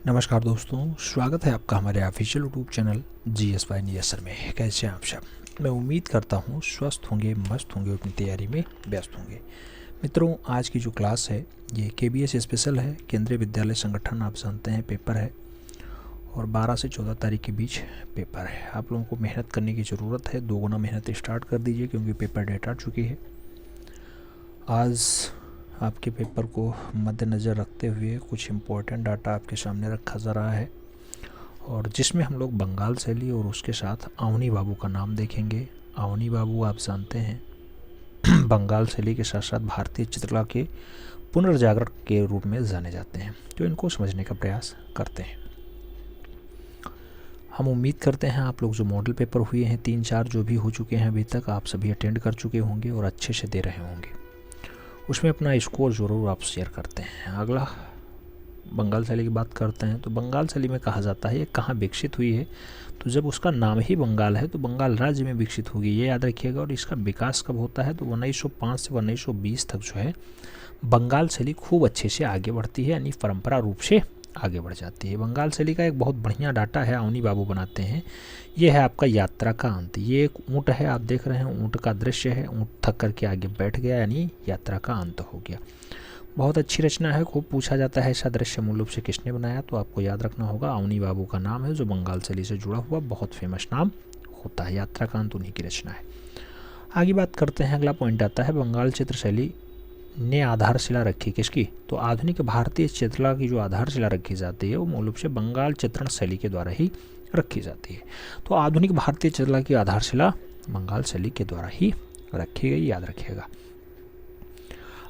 नमस्कार दोस्तों, स्वागत है आपका हमारे official YouTube channel GS by नियसर में। कैसे हैं आप सब? मैं उम्मीद करता हूँ स्वस्थ होंगे, मस्त होंगे, अपनी तैयारी में व्यस्त होंगे। मित्रों, आज की जो क्लास है ये KBS स्पेशल है, केंद्रीय विद्यालय संगठन। आप जानते हैं पेपर है और 12 से 14 तारीख के बीच पेपर है। आप लोगों को मेहनत करने की ज़रूरत है, 2 गुना मेहनत स्टार्ट कर दीजिए क्योंकि पेपर डेट आ चुकी है। आज आपके पेपर को मद्देनज़र रखते हुए कुछ इम्पोर्टेंट डाटा आपके सामने रखा जा रहा है और जिसमें हम लोग बंगाल शैली और उसके साथ अवनी बाबू का नाम देखेंगे। अवनी बाबू आप जानते हैं बंगाल शैली के साथ साथ भारतीय चित्रकला के पुनर्जागरण के रूप में जाने जाते हैं, तो इनको समझने का प्रयास करते हैं। हम उम्मीद करते हैं आप लोग जो मॉडल पेपर हुए हैं 3-4 जो भी हो चुके हैं अभी तक, आप सभी अटेंड कर चुके होंगे और अच्छे से दे रहे होंगे। उसमें अपना स्कोर ज़रूर आप शेयर करते हैं। अगला बंगाल शैली की बात करते हैं तो बंगाल शैली में कहा जाता है ये कहाँ विकसित हुई है, तो जब उसका नाम ही बंगाल है तो बंगाल राज्य में विकसित होगी, ये याद रखिएगा। और इसका विकास कब होता है तो 1905 से 1920 तक जो है बंगाल शैली खूब अच्छे से आगे बढ़ती है, यानी परंपरा रूप से आगे बढ़ जाती है। बंगाल शैली का एक बहुत बढ़िया डाटा है अवनी बाबू बनाते हैं। ये है आपका यात्रा का अंत। ये एक ऊँट है, आप देख रहे हैं ऊँट का दृश्य है, ऊँट थक करके आगे बैठ गया, यानी यात्रा का अंत हो गया। बहुत अच्छी रचना है, खूब पूछा जाता है ऐसा दृश्य मूल रूप से किसने बनाया, तो आपको याद रखना होगा अवनी बाबू का नाम है, जो बंगाल शैली से जुड़ा हुआ बहुत फेमस नाम होता है। यात्रा का अंत उन्हीं की रचना है। आगे बात करते हैं, अगला पॉइंट आता है बंगाल चित्र शैली ने आधारशिला रखी किसकी, तो आधुनिक भारतीय चित्रकला की जो आधारशिला रखी जाती है वो मूल रूप से बंगाल चित्रण शैली के द्वारा ही रखी जाती है। तो आधुनिक भारतीय चित्रकला की आधारशिला बंगाल शैली के द्वारा ही रखी गई, याद रखिएगा।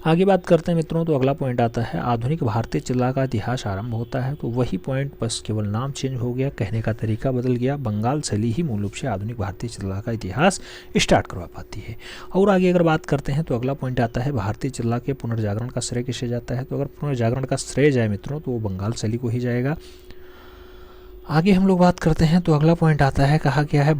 आगे बात करते हैं मित्रों, तो अगला पॉइंट आता है आधुनिक भारतीय चित्रकला का इतिहास आरंभ होता है। तो वही पॉइंट, बस केवल नाम चेंज हो गया, कहने का तरीका बदल गया। बंगाल शैली ही मूल रूप से आधुनिक भारतीय चित्रकला का इतिहास स्टार्ट करवा पाती है। और आगे अगर बात करते हैं तो अगला पॉइंट आता है भारतीय चित्रकला के पुनर्जागरण का श्रेय किसे जाता है, तो अगर पुनर्जागरण का श्रेय जाए मित्रों तो वो बंगाल शैली को ही जाएगा। आगे हम लोग बात करते हैं तो अगला पॉइंट आता है, कहा गया है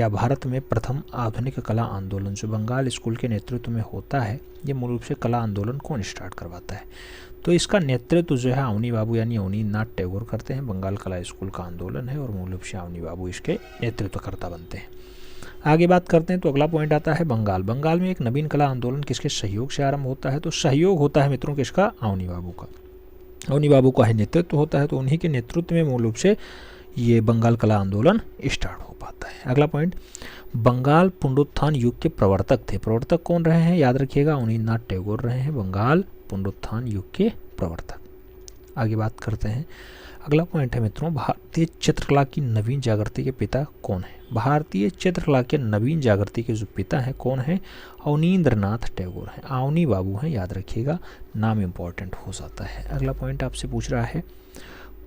भारत में प्रथम आधुनिक कला आंदोलन जो बंगाल स्कूल के नेतृत्व में होता है, ये मूल रूप से कला आंदोलन कौन स्टार्ट करवाता है, तो इसका नेतृत्व जो है अवनी बाबू यानी अवनींद्रनाथ टैगोर करते हैं। बंगाल कला स्कूल का आंदोलन है और मूल रूप से अवनी बाबू इसके नेतृत्वकर्ता बनते हैं। आगे बात करते हैं तो अगला पॉइंट आता है बंगाल में एक नवीन कला आंदोलन किसके सहयोग से आरंभ होता है, तो सहयोग होता है मित्रों किसका, अवनी बाबू का। अवनी बाबू का ही नेतृत्व होता है, तो उन्हीं के नेतृत्व में मूल रूप से ये बंगाल कला आंदोलन स्टार्ट हो पाता है। अगला पॉइंट, बंगाल पुनरुत्थान युग के प्रवर्तक थे। प्रवर्तक कौन रहे हैं, याद रखिएगा अवनींद्रनाथ टैगोर रहे हैं बंगाल पुनरुत्थान युग के प्रवर्तक। आगे बात करते हैं, अगला पॉइंट है मित्रों भारतीय चित्रकला की नवीन जागृति के पिता कौन है। भारतीय चित्रकला के नवीन जागृति के जो पिता हैं कौन है, अवनींद्रनाथ टैगोर हैं, अवनी बाबू हैं, याद रखिएगा, नाम इंपॉर्टेंट हो जाता है। अगला पॉइंट आपसे पूछ रहा है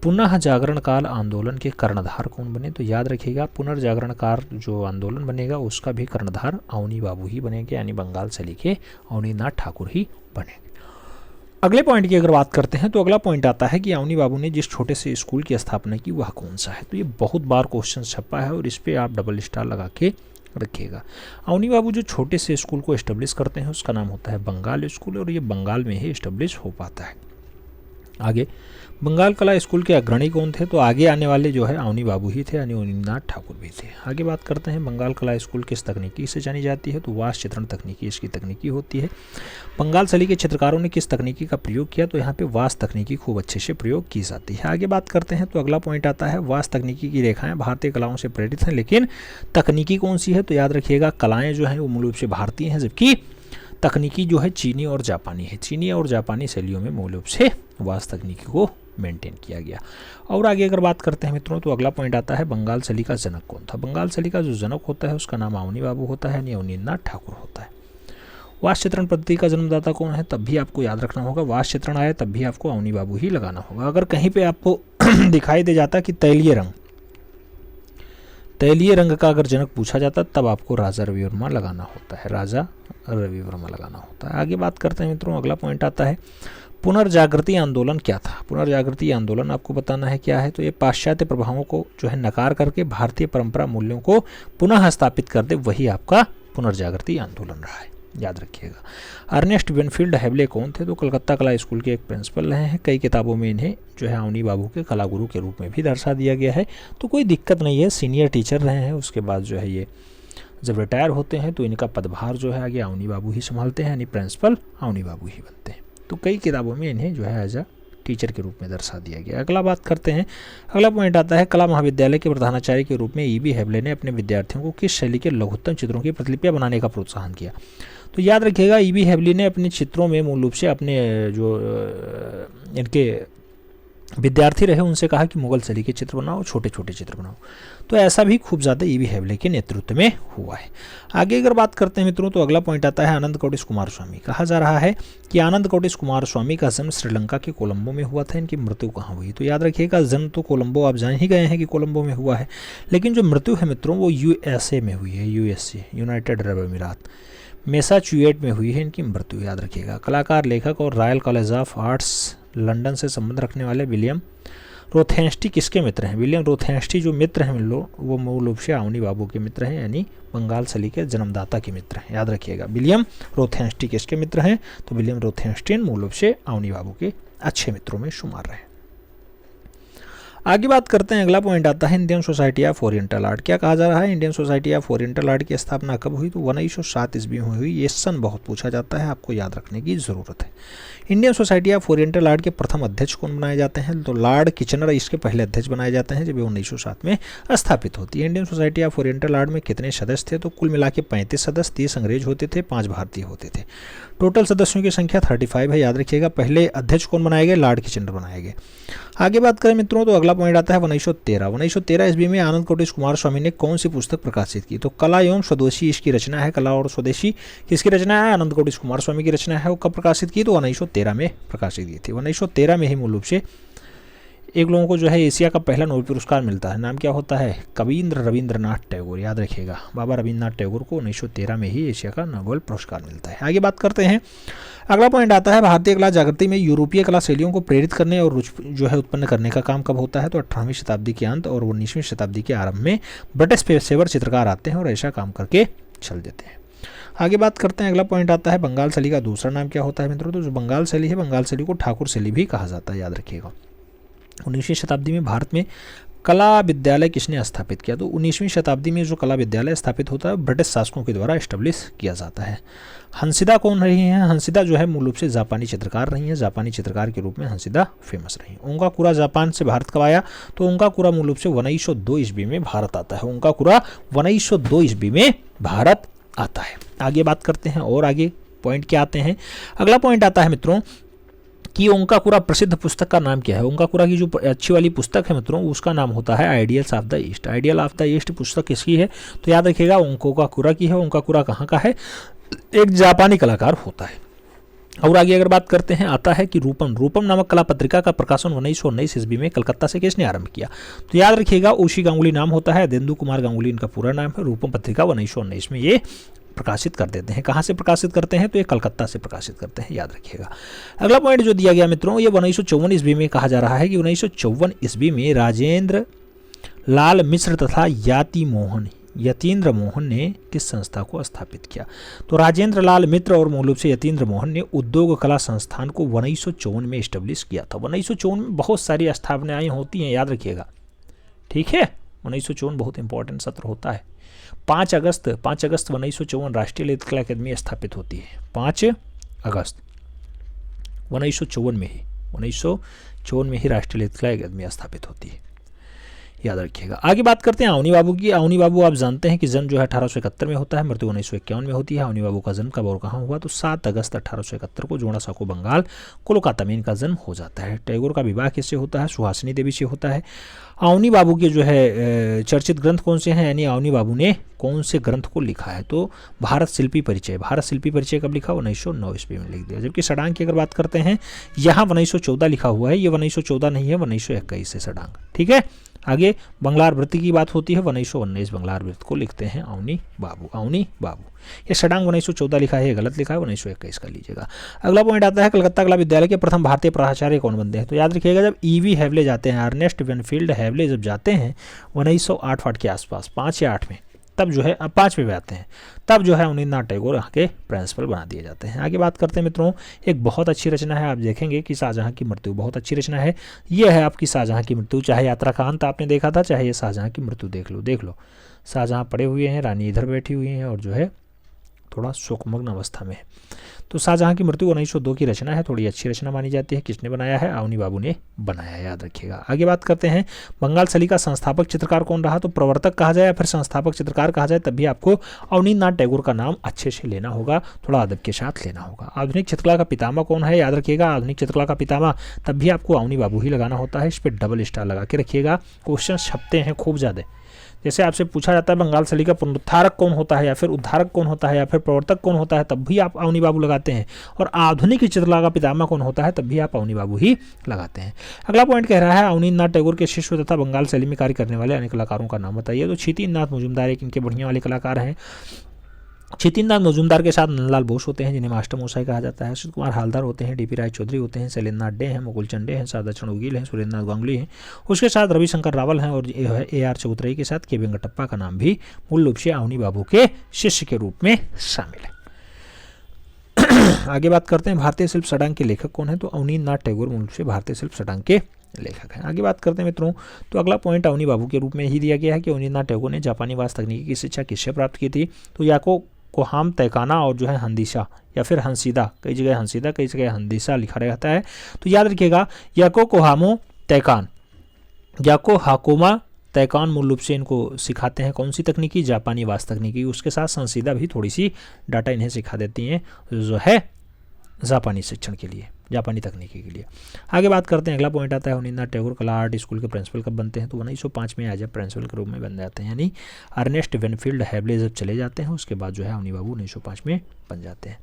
पुनः जागरण काल आंदोलन के कर्णधार कौन बने, तो याद रखिएगा पुनर्जागरण काल जो आंदोलन बनेगा उसका भी कर्णधार अवनी बाबू ही बनेंगे, यानी बंगाल शैली के अवनींद्रनाथ ठाकुर ही बनेंगे। अगले पॉइंट की अगर बात करते हैं तो अगला पॉइंट आता है कि अवनी बाबू ने जिस छोटे से स्कूल की स्थापना की वह कौन सा है, तो ये बहुत बार क्वेश्चन छपा है और इस पर आप डबल स्टार लगा के रखिएगा। अवनी बाबू जो छोटे से स्कूल को एस्टेब्लिश करते हैं उसका नाम होता है बंगाल स्कूल और ये बंगाल में ही एस्टेब्लिश हो पाता है। आगे बंगाल कला स्कूल के अग्रणी कौन थे, तो आगे आने वाले जो है अवनी बाबू ही थे, यानी अवनींद्रनाथ ठाकुर भी थे। आगे बात करते हैं बंगाल कला स्कूल किस तकनीकी से जानी जाती है, तो वास चित्रण तकनीकी इसकी तकनीकी होती है। बंगाल शैली के चित्रकारों ने किस तकनीकी का प्रयोग किया, तो यहाँ पे वास तकनीकी खूब अच्छे से प्रयोग की जाती है। आगे बात करते हैं तो अगला पॉइंट आता है वास तकनीकी की रेखाएं भारतीय कलाओं से प्रेरित हैं, लेकिन तकनीकी कौन सी है, तो याद रखिएगा कलाएं जो हैं वो मूल रूप से भारतीय हैं, जबकि तकनीकी जो है चीनी और जापानी है। चीनी और जापानी शैलियों में मूल रूप से वास तकनीकी को मेंटेन किया गया। और आगे अगर बात करते हैं मित्रों तो अगला पॉइंट आता है बंगाल शैली का जनक कौन था। बंगाल शैली का जो जनक होता है उसका नाम अवनी बाबू होता है, यानी अवनींद्रनाथ ठाकुर होता है। वास चित्रण पद्धति का जन्मदाता कौन है, तब भी आपको याद रखना होगा, वास चित्रण आया तब भी आपको अवनी बाबू ही लगाना होगा। अगर कहीं पे आपको दिखाई दे जाता कि तैलीय रंग का अगर जनक पूछा जाता तब आपको राजा रवि वर्मा लगाना होता है, राजा रवि वर्मा लगाना होता है। आगे बात करते हैं मित्रों, अगला पॉइंट आता है पुनर्जागृति आंदोलन क्या था। पुनर्जागृति आंदोलन आपको बताना है क्या है, तो ये पाश्चात्य प्रभावों को जो है नकार करके भारतीय परंपरा मूल्यों को पुनः स्थापित कर दे, वही आपका पुनर्जागृति आंदोलन रहा है। याद रखिएगा। अर्नेस्ट विनफील्ड हैवले कौन थे? तो कलकत्ता कला स्कूल के एक प्रिंसिपल रहे हैं। कई किताबों में इन्हें जो है अवनी बाबू के कला गुरु के रूप में भी दर्शा दिया गया है। तो कोई दिक्कत नहीं है, सीनियर टीचर रहे हैं। उसके बाद जो है ये जब रिटायर होते हैं तो इनका पदभार जो है आगे अवनी बाबू ही संभालते हैं, यानी प्रिंसिपल अवनी बाबू ही बनते हैं। तो कई किताबों में इन्हें जो है एज अ टीचर के रूप में दर्शा दिया गया। अगला बात करते हैं, अगला पॉइंट आता है कला महाविद्यालय के प्रधानाचार्य के रूप में ई.बी. हैवले ने अपने विद्यार्थियों को किस शैली के लघुत्तम चित्रों की प्रतिलिपियां बनाने का प्रोत्साहन किया? तो याद रखिएगा ई.बी. हैवले ने अपने चित्रों में मूल रूप से अपने जो इनके विद्यार्थी रहे उनसे कहा कि मुगल शैली के चित्र बनाओ, छोटे छोटे चित्र बनाओ। तो ऐसा भी खूब ज़्यादा ई.बी. हैवले के नेतृत्व में हुआ है। आगे अगर बात करते हैं मित्रों तो अगला पॉइंट आता है आनंद कौटिस कुमार स्वामी। कहा जा रहा है कि आनंद कौटिस कुमार स्वामी का जन्म श्रीलंका के कोलंबो में हुआ था। इनकी मृत्यु कहाँ हुई? तो याद रखिएगा जन्म तो कोलंबो आप जान ही गए हैं कि कोलंबो में हुआ है, लेकिन जो मृत्यु है मित्रों वो USA में हुई है। USA यूनाइटेड अरब अमीरात, मैसाचुसेट्स में हुई है इनकी मृत्यु, याद रखिएगा। कलाकार, लेखक और royal college of arts London से संबंध रखने वाले विलियम रोथेंस्टी किसके मित्र हैं? विलियम रोथेंस्टी जो मित्र हैं वो मूल रूप से अवनी बाबू के मित्र हैं, यानी बंगाल शैली के जन्मदाता के मित्र हैं। याद रखिएगा विलियम रोथेंस्टी किसके मित्र हैं? तो विलियम रोथेंस्टी मूल रूप से अवनी बाबू के अच्छे मित्रों में शुमार रहे। आगे बात करते हैं, अगला पॉइंट आता है Indian society of oriental art. क्या कहा जा रहा है? Indian society of oriental art की स्थापना कब हुई? तो 1907 ईस्वी में हुई। ये सन बहुत पूछा जाता है, आपको याद रखने की ज़रूरत है। Indian society of oriental art के प्रथम अध्यक्ष कौन बनाए जाते हैं? तो लॉर्ड किचनर इसके पहले अध्यक्ष बनाए जाते हैं जब ये 1907 में स्थापित होती है। Indian society of oriental art में कितने सदस्य थे? तो कुल मिला के 35 सदस्य, 30 अंग्रेज होते थे, 5 भारतीय होते थे। टोटल सदस्यों की संख्या 35 है, याद रखिएगा। पहले अध्यक्ष कौन बनाए गए? लॉर्ड किचनर बनाए गए। आगे बात करें मित्रों तो अगला पॉइंट आता है 1913 ईस्वी में आनंद कौटिस कुमार स्वामी ने कौन सी पुस्तक प्रकाशित की? तो कला एवं स्वदेशी इसकी रचना है। कला और स्वदेशी किसकी रचना है? आनंद कौटिस कुमार स्वामी की रचना है। वो कब प्रकाशित की? तो 1913 में प्रकाशित की थी। 1913 में ही मूल रूप से एक लोगों को जो है एशिया का पहला नोबेल पुरस्कार मिलता है। नाम क्या होता है? कवींद्र रविंद्रनाथ टैगोर, याद रखिएगा। बाबा रविंद्रनाथ टैगोर को 1913 में ही एशिया का नोबेल पुरस्कार मिलता है। आगे बात करते हैं, अगला पॉइंट आता है भारतीय कला जागृति में यूरोपीय कला शैलियों को प्रेरित करने और रुचि जो है उत्पन्न करने का काम कब होता है? तो 18वीं शताब्दी के अंत और 19वीं शताब्दी के आरंभ में ब्रिटिश पेशेवर चित्रकार आते हैं और ऐसा काम करके चल देते हैं। आगे बात करते हैं, अगला पॉइंट आता है बंगाल शैली का दूसरा नाम क्या होता है मित्रों? तो जो बंगाल शैली है, बंगाल शैली को ठाकुर शैली भी कहा जाता है, याद रखिएगा। 19वीं शताब्दी में भारत में कला विद्यालय किसने स्थापित किया? तो 19वीं शताब्दी में जो कला विद्यालय स्थापित होता है ब्रिटिश शासकों के द्वारा एस्टेब्लिश किया जाता है। हंसिदा कौन रही हैं? हंसिदा जो है मूल रूप से जापानी चित्रकार रही हैं। जापानी चित्रकार के रूप में हंसिदा फेमस रही। ओंकाकुरा जापान से भारत कब आया? तो ओंकाकुरा मूल रूप से 1902 ईस्वी में भारत आता है। ओंकाकुरा 1902 ईस्वी में भारत आता है। आगे बात करते हैं और आगे पॉइंट क्या आते हैं। अगला पॉइंट आता है मित्रों कि ओंकाकुरा प्रसिद्ध पुस्तक का नाम क्या है? ओंकाकुरा की जो अच्छी वाली पुस्तक है मित्रों उसका नाम होता है ideals of the east. Ideal of the east पुस्तक किसकी है? तो याद रखिएगा ओंकाकुरा की है। ओंकाकुरा कहाँ का है? एक जापानी कलाकार होता है। और आगे अगर बात करते हैं आता है कि रूपम नामक कला पत्रिका का प्रकाशन 1919 ईस्वी में कलकत्ता से किसने आरंभ किया? तो याद रखिएगा ओशी गांगुली नाम होता है। देंदु कुमार गांगुली इनका पूरा नाम है। रूपम पत्रिका 1919 में ये प्रकाशित कर देते हैं। कहाँ से प्रकाशित करते हैं? तो ये कलकत्ता से प्रकाशित करते हैं, याद रखिएगा। अगला पॉइंट जो दिया गया मित्रों ये 1954 ईस्वी में कहा जा रहा है कि 1954 ईस्वी में राजेंद्र लाल मिश्र तथा यतीन्द्र मोहन ने किस संस्था को स्थापित किया? तो राजेंद्र लाल मित्र और मूल रूप से यतीन्द्र मोहन ने उद्योग कला संस्थान को 1954 में एस्टेब्लिश किया था। 1954 में बहुत सारी स्थापनाएं होती हैं, याद रखिएगा, ठीक है। 1954 बहुत इंपॉर्टेंट सत्र होता है। 5 अगस्त 1954 राष्ट्रीय ललित कला अकादमी स्थापित होती है। 5 अगस्त 1954 में ही राष्ट्रीय ललित कला अकादमी स्थापित होती है, याद रखिएगा। आगे बात करते हैं अवनी बाबू की। अवनी बाबू आप जानते हैं कि जन्म जो है 1871 में होता है, मृत्यु 1951 में होती है। अवनी बाबू का जन्म कब और कहाँ हुआ? तो 7 अगस्त 1871 को जोड़ासाको बंगाल कोलकाता में इनका जन्म हो जाता है। टैगोर का विवाह किससे होता है? सुहासिनी देवी से होता है। अवनी बाबू के जो है चर्चित ग्रंथ कौन से हैं, यानी अवनी बाबू ने कौन से ग्रंथ को लिखा है? तो भारत शिल्पी परिचय। भारत शिल्पी परिचय कब लिखा? 1909 ईस्वी में लिख दिया। जबकि षडांग की अगर बात करते हैं यहाँ 1914 लिखा हुआ है, ये 1914 नहीं है, 1921 है षडांग, ठीक है। आगे बंगलार वृत्ति की बात होती है, 1919 बंगलार वृत्ति को लिखते हैं अवनी बाबू। ये षडांग 1914 लिखा है, ये गलत लिखा है, 1921 का लीजिएगा। अगला पॉइंट आता है कलकत्ता कला विद्यालय के प्रथम भारतीय प्राचार्य कौन बनते हैं? तो याद रखिएगा जब ई.बी. हैवले जाते हैं, अर्नेस्ट विनफील्ड हैवले जब जाते हैं 1908 के आसपास, 5 या 8 में, तब जो है, अब 5वें पे आते हैं, तब जो है अवनींद्रनाथ टैगोर यहाँ के प्रिंसिपल बना दिए जाते हैं। आगे बात करते हैं मित्रों, एक बहुत अच्छी रचना है, आप देखेंगे कि शाहजहाँ की मृत्यु, बहुत अच्छी रचना है। ये है आपकी शाहजहाँ की मृत्यु, चाहे यात्रा का अंत आपने देखा था, चाहे ये शाहजहाँ की मृत्यु देख लो। शाहजहाँ पड़े हुए हैं, रानी इधर बैठी हुई हैं और जो है थोड़ा शोकमग्न अवस्था में है। तो शाहजहाँ की मृत्यु 1902 की रचना है, थोड़ी अच्छी रचना मानी जाती है। किसने बनाया है? अवनी बाबू ने बनाया, याद रखिएगा। आगे बात करते हैं, बंगाल शैली का संस्थापक चित्रकार कौन रहा? तो प्रवर्तक कहा जाए या फिर संस्थापक चित्रकार कहा जाए, तब भी आपको अवनींद्रनाथ टैगोर का नाम अच्छे से लेना होगा, थोड़ा अदब के साथ लेना होगा। आधुनिक चित्रकला का पितामह कौन है? याद रखिएगा, आधुनिक चित्रकला का पितामह, तब भी आपको अवनी बाबू ही लगाना होता है। इस पर डबल स्टार लगा के रखिएगा, क्वेश्चन छपते हैं खूब ज़्यादा। जैसे आपसे पूछा जाता है बंगाल शैली का पुनरुद्धारक कौन होता है, या फिर उद्धारक कौन होता है, या फिर प्रवर्तक कौन होता है, तब भी आप अवनी बाबू लगाते हैं। और आधुनिक चित्रकला का पितामह कौन होता है, तब भी आप अवनी बाबू ही लगाते हैं। अगला पॉइंट कह रहा है, अवनींद्रनाथ टैगोर के शिष्य तथा बंगाल शैली में कार्य करने वाले अन्य कलाकारों का नाम बताइए। तो क्षितिज मजूमदार एक इनके बढ़िया वाले कलाकार हैं। क्षितिज मजूमदार के साथ नंदलाल बोस होते हैं, जिन्हें मास्टर मोसाई कहा जाता है। अश्वित कुमार हालदार होते हैं, डीपी राय चौधरी होते हैं, शैलेंद्रनाथ डे हैं, मुकुल चंडे हैं, शारदा उगील हैं, सुरेंद्रनाथ गांगुली हैं। उसके साथ रविशंकर रावल हैं, और AR चौधरी के साथ के वेंकटप्पा का नाम भी मूल रूप से अवनी बाबू के शिष्य के रूप में शामिल है। आगे बात करते हैं, भारतीय शिल्प षडांग के लेखक कौन है? तो अवनींद्रनाथ टैगोर मूल रूप से भारतीय शिल्प षडांग के लेखक हैं। आगे बात करते हैं मित्रों, तो अगला पॉइंट अवनी बाबू के रूप में ही दिया गया है कि अवनींद्रनाथ टैगोर ने जापानी वास्तु तकनीकी की शिक्षा किससे प्राप्त की थी? तो याको कोहाम तैकाना और जो है हंदीसा या फिर हंसीदा, कई जगह हंसीदा कई जगह हंदीसा लिखा रहता है। तो याद रखिएगा, याको कोहामो तैकान, याको हाकोमा तैकान मूल रूप से इनको सिखाते हैं कौन सी तकनीकी? जापानी वास्तु तकनीकी। उसके साथ संसीदा भी थोड़ी सी डाटा इन्हें सिखा देती हैं, जो है जापानी शिक्षण के लिए, जापानी तकनीकी के लिए। आगे बात करते हैं, अगला पॉइंट आता है, अवनींद्रनाथ टैगोर कला आर्ट स्कूल के प्रिंसिपल कब बनते हैं? तो 1905 में एज ए प्रिंसिपल के रूप में बन जाते हैं, यानी अर्नेस्ट वेनफील्ड हैवले जब चले जाते हैं उसके बाद जो है अवनी बाबू 1905 में बन जाते हैं।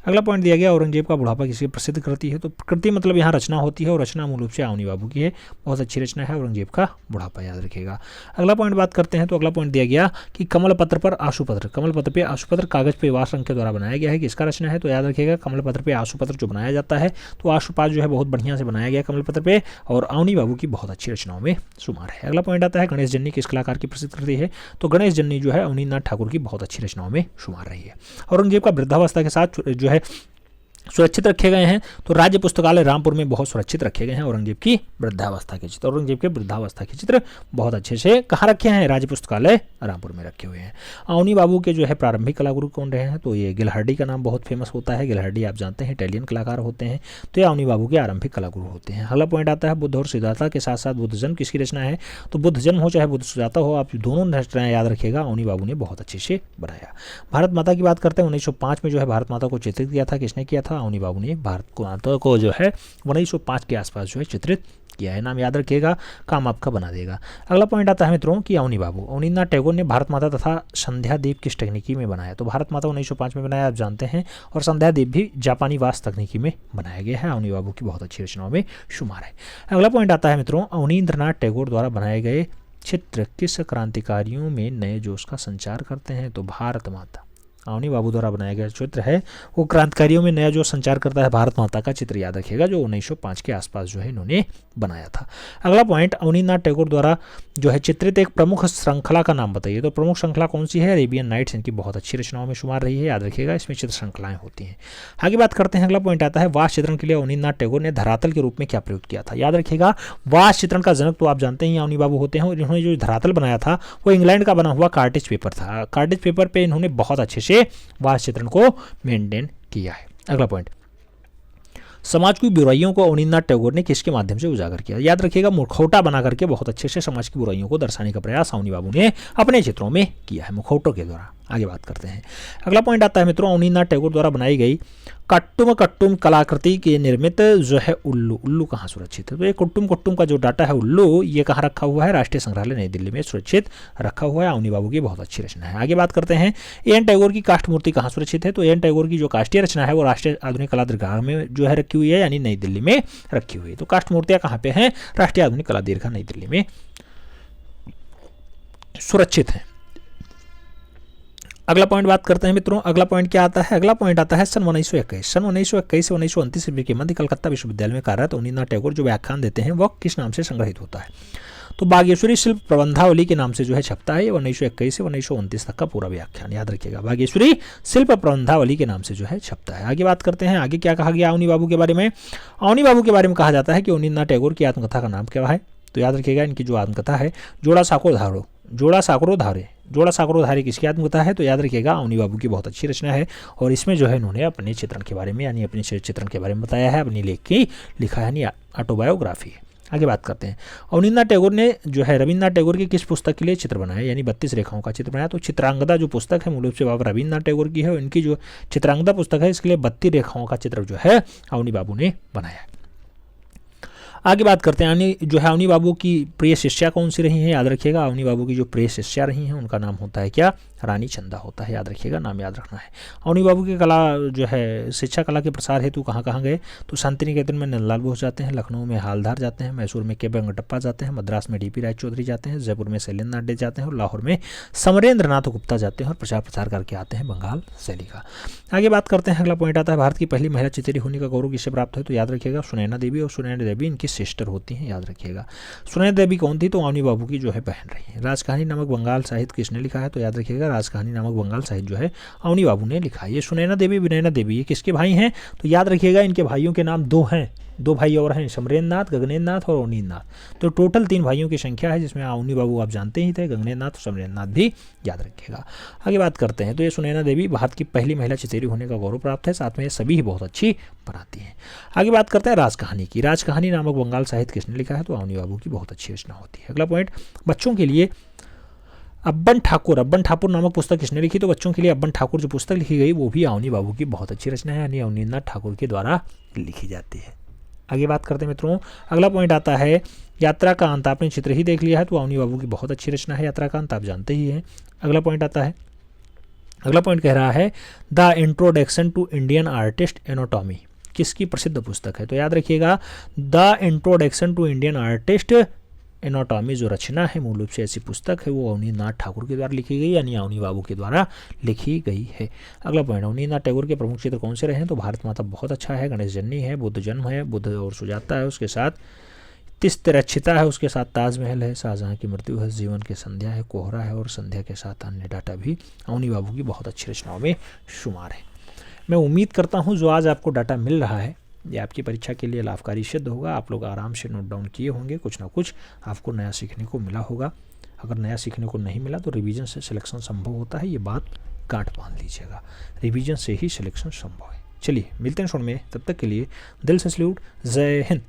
अगला पॉइंट दिया गया, औरंगजेब का बुढ़ापा किसी प्रसिद्ध कृति है? तो कृति मतलब यहाँ रचना होती है, और रचना मूल रूप से अवनी बाबू की है, बहुत अच्छी रचना है औरंगजेब का बुढ़ापा, याद रखिएगा। अगला पॉइंट बात करते हैं, तो अगला पॉइंट दिया गया कि कमल पत्र पर आशुपत्र, कमल पत्र पे आशुपत्र कागज पे वास रंग के द्वारा बनाया गया है, किसका रचना है? तो याद रखिएगा, कमल पत्र पे आशुपत्र जो बनाया जाता है, तो आशुपात जो है बहुत बढ़िया से बनाया गया कमल पत्र पे, और अवनी बाबू की बहुत अच्छी रचनाओं में शुमार है। अगला पॉइंट आता है, गणेश जन्नी किस कलाकार की प्रसिद्ध कृति है? तो गणेश जन्नी जो है अवनींद्रनाथ ठाकुर की बहुत अच्छी रचनाओं में शुमार रही है। औरंगजेब का वृद्धावस्था के साथ जो है सुरक्षित रखे गए हैं, तो राज्य पुस्तकालय रामपुर में बहुत सुरक्षित रखे गए हैं औरंगजेब की वृद्धावस्था के चित्र। औरंगजेब के वृद्धावस्था के चित्र बहुत अच्छे से कहाँ रखे हैं? राज्य पुस्तकालय रामपुर में रखे हुए हैं। अवनी बाबू के जो है प्रारंभिक कलागुरु कौन रहे हैं? तो ये गिलहर्डी का नाम बहुत फेमस होता है। गिलहर्डी आप जानते हैं इटालियन कलाकार होते हैं, तो ये अवनी बाबू के आरंभिक कलागुरु होते हैं। अगला पॉइंट आता है, बुद्ध और सिद्धार्थ के साथ साथ बुद्ध जन्म किसकी रचना है? तो बुद्ध जन्म हो चाहे बुद्ध सुजाता हो, आप दोनों रचनाएं याद रखिएगा, अवनी बाबू ने बहुत अच्छे से बनाया। भारत माता की बात करते हैं, 1905 में जो है भारत माता को चित्रित किया था, किसने किया था? अवनी बाबू ने भारत माता को जो है 1905 के आसपास जो है चित्रित किया है। नाम याद रखिएगा, काम आपका बना देगा। अगला पॉइंट आता है मित्रों कि अवनी बाबू, अवनींद्रनाथ टैगोर ने भारत माता तथा संध्या दीप किस तकनीकी में बनाया? तो भारत माता 1905 में बनाया, आप जानते हैं, और संध्या दीप भी जापानी वास्तु तकनीकी में बनाया गया है। अवनी बाबू की बहुत अच्छी रचनाओं में शुमार है। अगला पॉइंट आता है मित्रों, अवनींद्रनाथ टैगोर द्वारा बनाए गए चित्र किस क्रांतिकारियों में नए जोश का संचार करते हैं? तो भारत माता, अवनी बाबू द्वारा बनाया गया चित्र है वो क्रांतिकारियों में नया जो संचार करता है, भारत माता का चित्र याद रखिएगा, जो 1905 के आसपास जो है इन्होंने बनाया था। अगला पॉइंट, अवनींद्रनाथ टैगोर द्वारा जो है चित्रित एक प्रमुख श्रृंखला का नाम बताइए। तो प्रमुख श्रृंखला कौन सी है? अरेबियन नाइट्स इनकी बहुत अच्छी रचनाओं में शुमार रही है, याद रखिएगा, इसमें चित्र श्रृंखलाएं होती हैं। आगे बात करते हैं, अगला पॉइंट आता है, वास्तु चित्रण के लिए अवनींद्रनाथ टैगोर ने धरातल के रूप में क्या प्रयोग किया था? याद रखिएगा, वास्तु चित्रण का जनक तो आप जानते हैं अवनी बाबू होते हैं, और इन्होंने जो धरातल बनाया था वो इंग्लैंड का बना हुआ कार्टेज पेपर था। कार्टेज पेपर पे इन्होंने बहुत अच्छे से वास्तु चित्रण को मेंटेन किया है। अगला पॉइंट, समाज की बुराइयों को अवनींद्रनाथ टैगोर ने किसके माध्यम से उजागर किया? याद रखिएगा, मुखौटा बना करके बहुत अच्छे से समाज की बुराइयों को दर्शाने का प्रयास अवनी बाबू ने अपने चित्रों में किया है, मुखौटों के द्वारा। आगे बात करते हैं, अगला पॉइंट आता है मित्रों, अवनींद्रनाथ टैगोर द्वारा बनाई गई कट्टुम कलाकृति के निर्मित जो है उल्लू कहाँ सुरक्षित है? तो ये कुट्टुम का जो डाटा है उल्लू, ये कहाँ रखा हुआ है? राष्ट्रीय संग्रहालय नई दिल्ली में सुरक्षित रखा हुआ है। अवनी बाबू की बहुत अच्छी रचना है। आगे बात करते हैं, एन टैगोर की काष्ठ मूर्ति कहाँ सुरक्षित है? तो एन टैगोर की जो काष्ठीय रचना है वो राष्ट्रीय आधुनिक कला दीर्घा में जो है रखी हुई है, यानी नई दिल्ली में रखी हुई है। तो काष्ठ मूर्तियाँ कहाँ पे हैं? राष्ट्रीय आधुनिक कला दीर्घा नई दिल्ली में सुरक्षित है। अगला पॉइंट बात करते हैं मित्रों, अगला पॉइंट क्या आता है? अगला पॉइंट आता है सन 1921 से 1929 ईस्वी के मध्य कलकत्ता विश्वविद्यालय में कार्यरत अवनींद्रनाथ टैगोर जो व्याख्यान देते हैं वह किस नाम से संग्रहित होता है? तो बागेश्वरी शिल्प प्रबंधावली के नाम से जो है छपता है। 1921 से 1929 तक का पूरा व्याख्यान याद रखिएगा, बागेश्वरी शिल्प प्रबंधावली के नाम से जो है छपता है। आगे बात करते हैं, आगे क्या कहा गया अवनी बाबू के बारे में। अवनी बाबू के बारे में कहा जाता है कि अवनींद्रनाथ टैगोर की आत्मकथा का नाम क्या है, तो याद रखिएगा इनकी जो आत्मकथा है जोड़ा साकरो धारे किसकी आत्मकथा है, तो याद रखिएगा अवनी बाबू की बहुत अच्छी रचना है। और इसमें जो है इन्होंने अपने चित्रण के बारे में यानी अपने चित्रण के बारे में बताया है, अपनी लेख की लिखा है यानी ऑटोबायोग्राफी है। आगे बात करते हैं, अवनींद्रनाथ टैगोर ने जो है रविन्द्रनाथ टैगोर की किस पुस्तक के लिए चित्र बनाया, यानी 32 रेखाओं का चित्र बनाया। तो चित्रांगदा जो पुस्तक है मूल रूप से बाबा रविन्द्रनाथ टैगोर की है, और इनकी जो चित्रांगदा पुस्तक है इसके लिए 32 रेखाओं का चित्र जो है अवनी बाबू ने बनाया। आगे बात करते हैं, जो है अवनी बाबू की प्रिय शिष्या कौन सी रही हैं, याद रखिएगा अवनी बाबू की जो प्रिय शिष्या रही हैं उनका नाम होता है क्या, रानी चंदा होता है, याद रखिएगा, नाम याद रखना है। अवनी बाबू की कला जो है शिक्षा कला के प्रसार हेतु कहाँ कहाँ गए, तो शांति निकेतन में नंदलाल बोस जाते हैं, लखनऊ में हालधार जाते हैं, मैसूर में के वेंकटप्पा जाते हैं, मद्रास में डीपी राय चौधरी जाते हैं, जयपुर में शैलेंद्र नाडे जाते हैं और लाहौर में समरेंद्र नाथ गुप्ता जाते हैं और प्रचार प्रसार करके आते हैं बंगाल शैली का। आगे बात करते हैं, अगला पॉइंट आता है भारत की पहली महिला चित्री होने का गौरव किसे प्राप्त है, तो याद रखिएगा सुनैना देवी, और सुनैना देवी इनकी सिस्टर होती हैं, याद रखिएगा। सुनैना देवी कौन थी, तो अवनी बाबू की जो है बहन रही है। राजकहानी नामक बंगाल साहित्य किसने लिखा है, तो याद रखिएगा राजकहानी नामक बंगाल साहित्य जो है अवनी बाबू ने लिखा है। ये सुनैना देवी विनयना देवी ये किसके भाई हैं, तो याद रखिएगा इनके भाइयों के नाम दो हैं, दो भाई और हैं, समरेंद्र नाथ, गगनेन्द्र नाथ और अवनींद्र नाथ। तो टोटल 3 भाइयों की संख्या है, जिसमें अवनी बाबू आप जानते ही थे, गगनेन्द्र नाथ और समरेंद्र नाथ भी याद रखिएगा। आगे बात करते हैं, तो ये सुनैना देवी भारत की पहली महिला चितेरी होने का गौरव प्राप्त है, साथ में ये सभी ही बहुत अच्छी बनाती हैं। आगे बात करते हैं राजकहानी की। राजकहानी नामक बंगाल साहित्य किसने लिखा है, तो अवनी बाबू की बहुत अच्छी रचना होती है। अगला पॉइंट, बच्चों के लिए अब्बन ठाकुर नामक पुस्तक किसने लिखी, तो बच्चों के लिए अब्बन ठाकुर जो पुस्तक लिखी गई वो भी अवनी बाबू की बहुत अच्छी रचना है, यानी अवनींद्रनाथ ठाकुर के द्वारा लिखी जाती है। आगे बात करते हैं मित्रों, अगला पॉइंट आता है यात्रा का अंत। आपने चित्र ही देख लिया है, तो अवनी बाबू की बहुत अच्छी रचना है यात्रा का अंत, आप जानते ही हैं। अगला पॉइंट आता है, अगला पॉइंट कह रहा है the introduction to Indian artist anatomy किसकी प्रसिद्ध पुस्तक है, तो याद रखिएगा the introduction to Indian artist anatomy जो रचना है मूल रूप से ऐसी पुस्तक है वो अवनींद्रनाथ ठाकुर के द्वारा लिखी गई, यानी अवनी बाबू के द्वारा लिखी गई है। अगला पॉइंट, अवनींद्रनाथ टैगोर के प्रमुख चित्र कौन से रहे हैं, तो भारत माता बहुत अच्छा है, गणेश जन्नी है, बुद्ध जन्म है, बुद्ध और सुजाता है, उसके साथ तिस्तिरक्षिता है, उसके साथ ताजमहल है, शाहजहां की मृत्यु है, जीवन की संध्या है, कोहरा है और संध्या के साथ अन्य डाटा भी अवनी बाबू की बहुत अच्छी रचनाओं में शुमार है। मैं उम्मीद करता हूँ जो आज आपको डाटा मिल रहा है ये आपकी परीक्षा के लिए लाभकारी सिद्ध होगा। आप लोग आराम से नोट डाउन किए होंगे, कुछ ना कुछ आपको नया सीखने को मिला होगा। अगर नया सीखने को नहीं मिला तो रिवीजन से सिलेक्शन संभव होता है, ये बात गांठ बांध लीजिएगा, रिवीजन से ही सिलेक्शन संभव है। चलिए मिलते हैं शो में, तब तक के लिए दिल से सैल्यूट, जय हिंद।